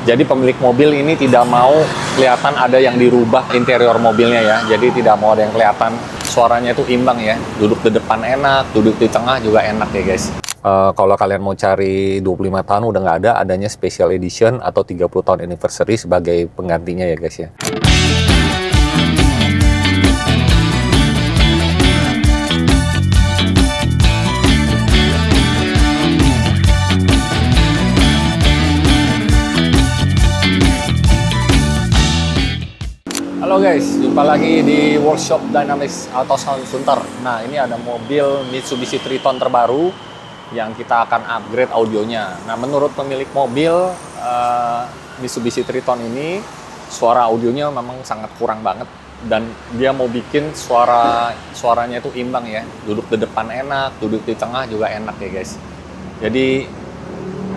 Jadi pemilik mobil ini tidak mau kelihatan ada yang dirubah interior mobilnya ya. Jadi tidak mau ada yang kelihatan suaranya itu imbang ya. Duduk di depan enak, duduk di tengah juga enak ya guys. Kalau kalian mau cari 25 tahun udah nggak ada, adanya special edition atau 30 tahun anniversary sebagai penggantinya ya guys ya. Halo guys, jumpa lagi di Workshop Dynamics Auto Sound Sunter. Nah, ini ada mobil Mitsubishi Triton terbaru yang kita akan upgrade audionya. Nah, menurut pemilik mobil Mitsubishi Triton ini, suara audionya memang sangat kurang banget dan dia mau bikin suaranya itu imbang ya. Duduk di depan enak, duduk di tengah juga enak ya guys. Jadi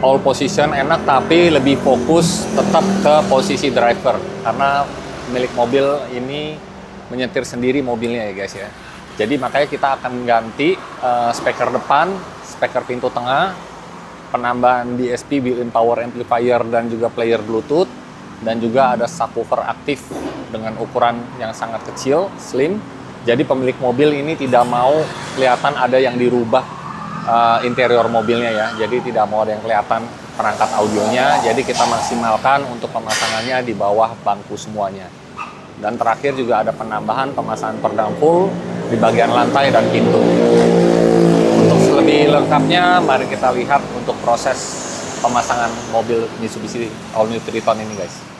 all position enak, tapi lebih fokus tetap ke posisi driver karena milik mobil ini menyetir sendiri mobilnya ya guys ya. Jadi makanya kita akan ganti speaker depan, speaker pintu tengah, penambahan DSP built-in power amplifier dan juga player Bluetooth, dan juga ada subwoofer aktif dengan ukuran yang sangat kecil, slim. Jadi pemilik mobil ini tidak mau kelihatan ada yang dirubah interior mobilnya ya. Jadi tidak mau ada yang kelihatan perangkat audionya, jadi kita maksimalkan untuk pemasangannya di bawah bangku semuanya. Dan terakhir juga ada penambahan pemasangan perdam full di bagian lantai dan pintu. Untuk lebih lengkapnya, mari kita lihat untuk proses pemasangan mobil Mitsubishi All New Triton ini guys.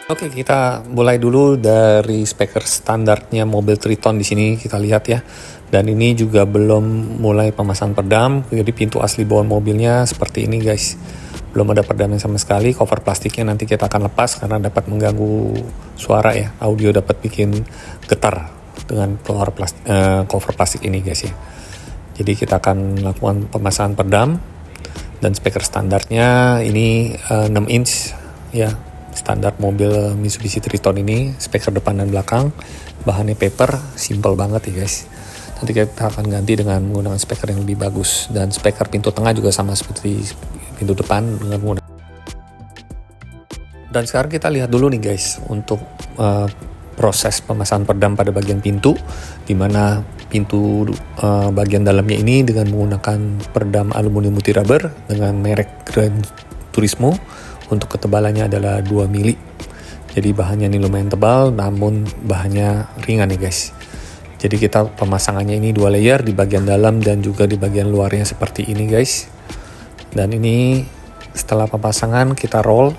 Oke, kita mulai dulu dari speaker standarnya mobil Triton di sini kita lihat ya. Dan ini juga belum mulai pemasangan perdam, jadi pintu asli bawaan mobilnya seperti ini guys. Belum ada perdamnya sama sekali, cover plastiknya nanti kita akan lepas karena dapat mengganggu suara ya. Audio dapat bikin getar dengan cover plastik ini guys ya. Jadi kita akan lakukan pemasangan perdam dan speaker standarnya ini 6 inch ya. Standar mobil Mitsubishi Triton ini, speaker depan dan belakang, bahannya paper, simple banget ya guys. Nanti kita akan ganti dengan menggunakan speaker yang lebih bagus, dan speaker pintu tengah juga sama seperti pintu depan dengan menggunakan. Dan sekarang kita lihat dulu nih guys untuk proses pemasangan perdam pada bagian pintu, dimana pintu bagian dalamnya ini dengan menggunakan perdam aluminium multirubber dengan merek Gran Turismo. Untuk ketebalannya adalah 2 mili. Jadi bahannya ini lumayan tebal, namun bahannya ringan nih guys. Jadi kita pemasangannya ini 2 layer di bagian dalam dan juga di bagian luarnya seperti ini guys. Dan ini setelah pemasangan kita roll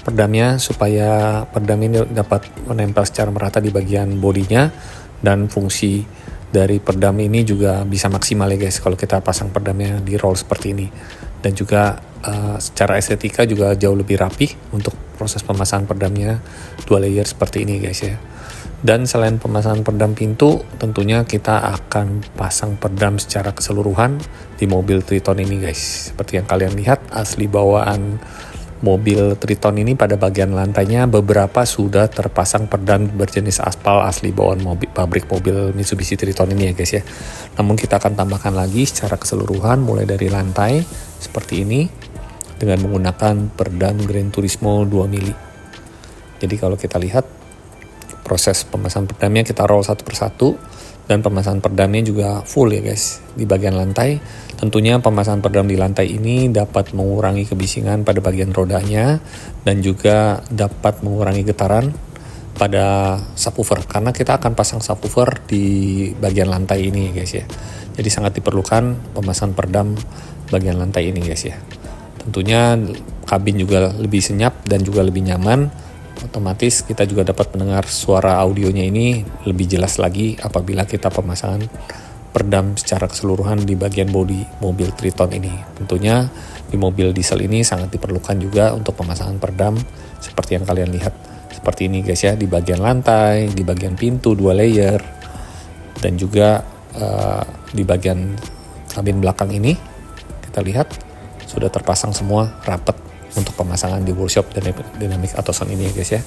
perdamnya supaya perdam ini dapat menempel secara merata di bagian bodinya, dan fungsi dari perdam ini juga bisa maksimal ya guys kalau kita pasang perdamnya di roll seperti ini. Dan juga secara estetika juga jauh lebih rapi untuk proses pemasangan perdamnya 2 layer seperti ini guys ya. Dan selain pemasangan perdam pintu, tentunya kita akan pasang perdam secara keseluruhan di mobil Triton ini guys. Seperti yang kalian lihat, asli bawaan mobil Triton ini pada bagian lantainya beberapa sudah terpasang perdam berjenis aspal asli bawaan pabrik mobil Mitsubishi Triton ini ya guys ya. Namun kita akan tambahkan lagi secara keseluruhan mulai dari lantai seperti ini dengan menggunakan perdam Gran Turismo 2 mili. Jadi kalau kita lihat proses pemasangan perdamnya, kita roll satu persatu, dan pemasangan perdamnya juga full ya guys di bagian lantai. Tentunya pemasangan perdam di lantai ini dapat mengurangi kebisingan pada bagian rodanya dan juga dapat mengurangi getaran pada subwoofer, karena kita akan pasang subwoofer di bagian lantai ini guys ya. Jadi sangat diperlukan pemasangan perdam bagian lantai ini guys ya. Tentunya kabin juga lebih senyap dan juga lebih nyaman Otomatis kita juga dapat mendengar suara audionya ini lebih jelas lagi apabila kita pemasangan peredam secara keseluruhan di bagian bodi mobil Triton ini. Tentunya di mobil diesel ini sangat diperlukan juga untuk pemasangan peredam seperti yang kalian lihat. Seperti ini guys ya, di bagian lantai, di bagian pintu 2 layer, dan juga di bagian kabin belakang ini kita lihat sudah terpasang semua rapat untuk pemasangan di workshop Dynamic Autosound ini ya guys ya.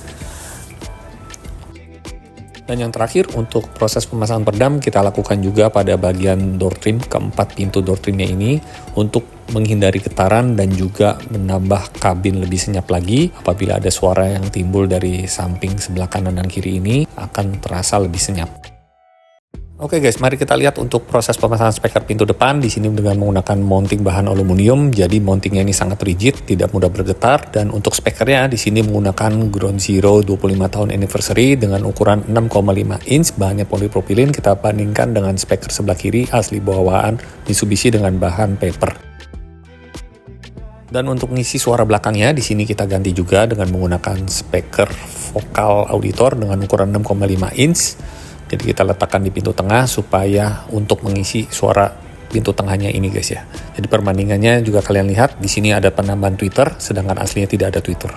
Dan yang terakhir untuk proses pemasangan peredam kita lakukan juga pada bagian door trim, keempat pintu door trimnya ini untuk menghindari getaran dan juga menambah kabin lebih senyap lagi. Apabila ada suara yang timbul dari samping sebelah kanan dan kiri ini akan terasa lebih senyap. Oke guys, mari kita lihat untuk proses pemasangan speaker pintu depan. Di sini dengan menggunakan mounting bahan aluminium, jadi mountingnya ini sangat rigid, tidak mudah bergetar. Dan untuk speakernya di sini menggunakan Ground Zero 25 tahun anniversary dengan ukuran 6,5 inch, bahannya polipropilin. Kita bandingkan dengan speaker sebelah kiri asli bawaan Mitsubishi dengan bahan paper. Dan untuk mengisi suara belakangnya, di sini kita ganti juga dengan menggunakan speaker vokal auditor dengan ukuran 6,5 inch. Jadi kita letakkan di pintu tengah supaya untuk mengisi suara pintu tengahnya ini guys ya. Jadi perbandingannya juga kalian lihat, di sini ada penambahan tweeter, sedangkan aslinya tidak ada tweeter.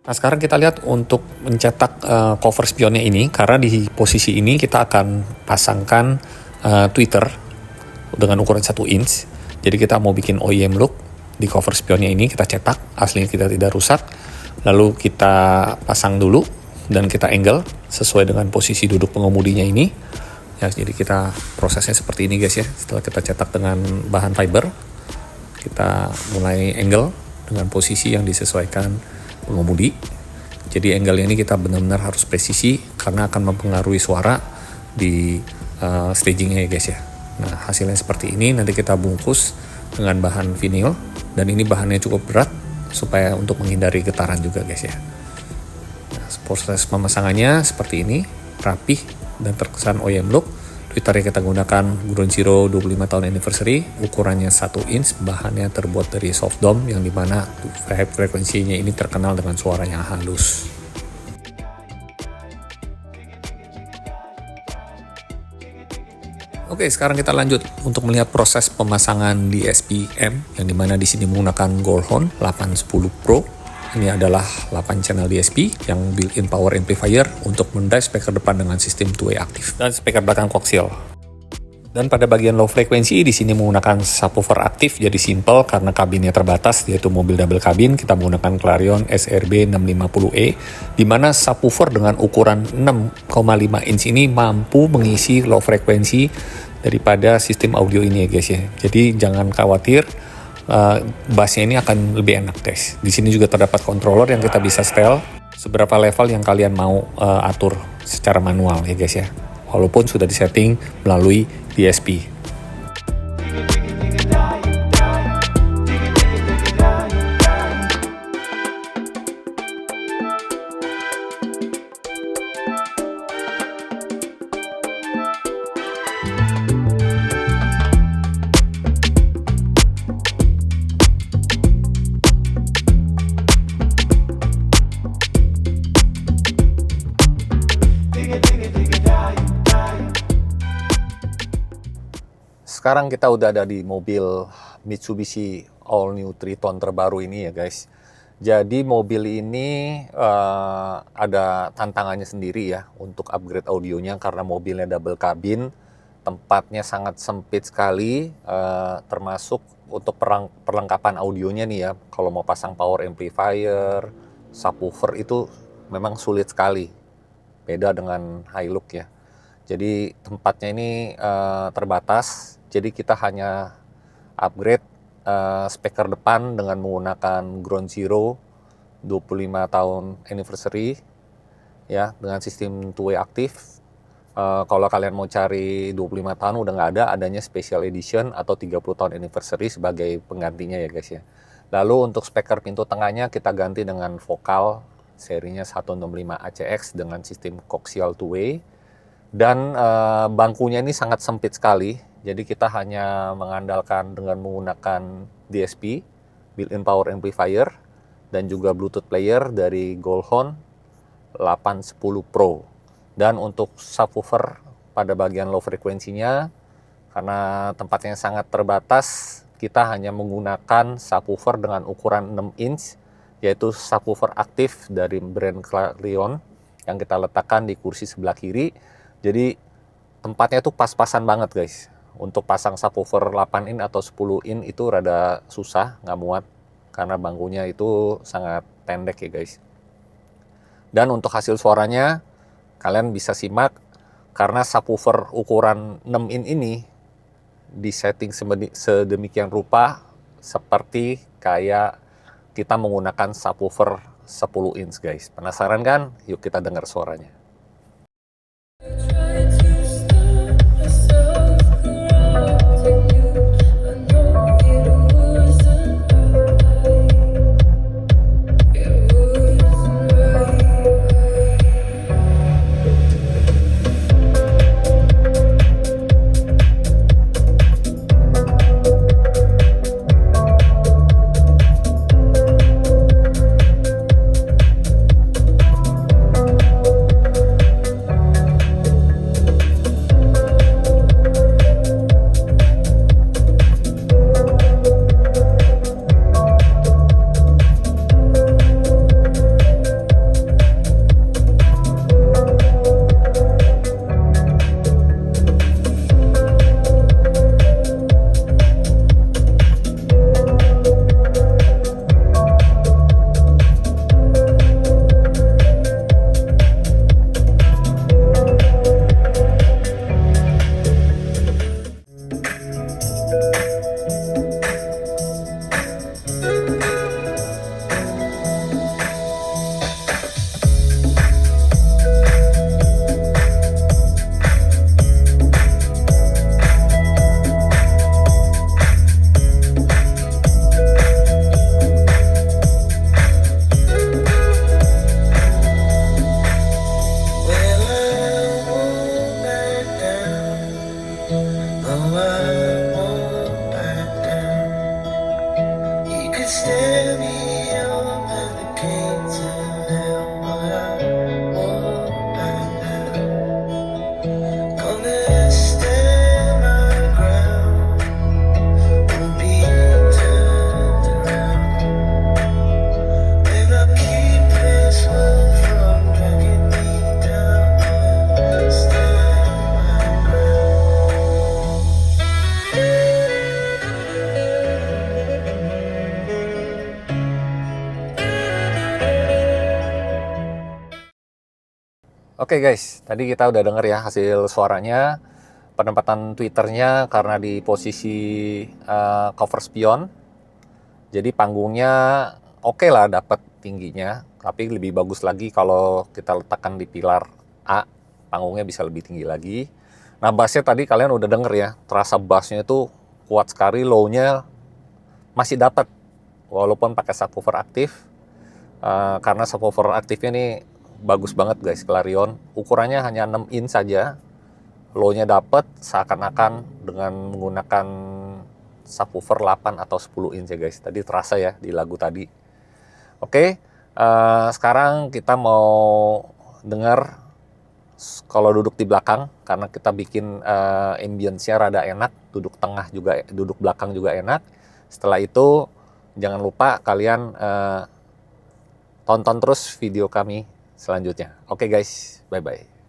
Nah sekarang kita lihat untuk mencetak cover spionnya ini, karena di posisi ini kita akan pasangkan tweeter dengan ukuran 1 inch. Jadi kita mau bikin OEM look di cover spionnya ini, kita cetak, aslinya kita tidak rusak. Lalu kita pasang dulu dan kita angle sesuai dengan posisi duduk pengemudinya ini ya. Jadi kita prosesnya seperti ini guys ya. Setelah kita cetak dengan bahan fiber, kita mulai angle dengan posisi yang disesuaikan pengemudi. Jadi angle ini kita benar-benar harus presisi karena akan mempengaruhi suara di stagingnya ya guys ya. Nah hasilnya seperti ini, nanti kita bungkus dengan bahan vinil, dan ini bahannya cukup berat supaya untuk menghindari getaran juga guys ya. Proses pemasangannya seperti ini, rapih dan terkesan OEM look. Tweeternya kita gunakan Ground Zero 25 tahun anniversary, ukurannya 1 inch, bahannya terbuat dari soft dome yang dimana frekuensinya ini terkenal dengan suara yang halus. Oke, sekarang kita lanjut untuk melihat proses pemasangan DSP-M yang dimana di sini menggunakan Goldhorn 810 Pro. Ini adalah 8 channel DSP yang built-in power amplifier untuk mendrive speaker depan dengan sistem two-way aktif dan speaker belakang koaksial. Dan pada bagian low frekuensi di sini menggunakan subwoofer aktif, jadi simple karena kabinnya terbatas, yaitu mobil double kabin. Kita menggunakan Clarion SRB 650E, di mana subwoofer dengan ukuran 6,5 inch ini mampu mengisi low frekuensi daripada sistem audio ini ya guys ya. Jadi jangan khawatir, bassnya ini akan lebih enak guys. Di sini juga terdapat controller yang kita bisa setel seberapa level yang kalian mau atur secara manual ya guys ya. Walaupun sudah disetting melalui DSP. Sekarang kita udah ada di mobil Mitsubishi All New Triton terbaru ini ya guys. Jadi mobil ini ada tantangannya sendiri ya untuk upgrade audionya karena mobilnya double cabin, tempatnya sangat sempit sekali, termasuk untuk perlengkapan audionya nih ya. Kalau mau pasang power amplifier, subwoofer itu memang sulit sekali. Beda dengan Hilux ya. Jadi tempatnya ini terbatas. Jadi kita hanya upgrade speaker depan dengan menggunakan Ground Zero 25 tahun anniversary ya, dengan sistem two-way aktif. Kalau kalian mau cari 25 tahun udah nggak ada, adanya special edition atau 30 tahun anniversary sebagai penggantinya ya guys ya. Lalu untuk speaker pintu tengahnya kita ganti dengan vokal serinya 165 ACX dengan sistem coaxial two-way. Dan bangkunya ini sangat sempit sekali. Jadi kita hanya mengandalkan dengan menggunakan DSP, built-in power amplifier, dan juga Bluetooth player dari Goldhorn 810 Pro. Dan untuk subwoofer pada bagian low frekuensinya, karena tempatnya sangat terbatas, kita hanya menggunakan subwoofer dengan ukuran 6 inch, yaitu subwoofer aktif dari brand Clarion yang kita letakkan di kursi sebelah kiri. Jadi tempatnya tuh pas-pasan banget guys. Untuk pasang subwoofer 8 in atau 10 in itu rada susah, nggak muat, karena bangkunya itu sangat pendek ya guys. Dan untuk hasil suaranya, kalian bisa simak, karena subwoofer ukuran 6 in ini disetting sedemikian rupa seperti kayak kita menggunakan subwoofer 10 inch guys. Penasaran kan? Yuk kita dengar suaranya. Oke guys, tadi kita udah denger ya hasil suaranya. Penempatan tweeternya karena di posisi cover spion, jadi panggungnya oke lah, dapat tingginya. Tapi lebih bagus lagi kalau kita letakkan di pilar A, panggungnya bisa lebih tinggi lagi. Nah bassnya tadi kalian udah denger ya, terasa bassnya itu kuat sekali, low-nya masih dapat walaupun pakai subwoofer aktif. Karena subwoofer aktifnya nih bagus banget guys, Clarion. Ukurannya hanya 6 in saja, low-nya dapat seakan-akan dengan menggunakan subwoofer 8 atau 10 inch ya guys. Tadi terasa ya di lagu tadi. Oke, sekarang kita mau dengar kalau duduk di belakang, karena kita bikin ambience-nya rada enak, duduk tengah juga, duduk belakang juga enak. Setelah itu jangan lupa kalian tonton terus video kami selanjutnya. Oke guys, bye-bye.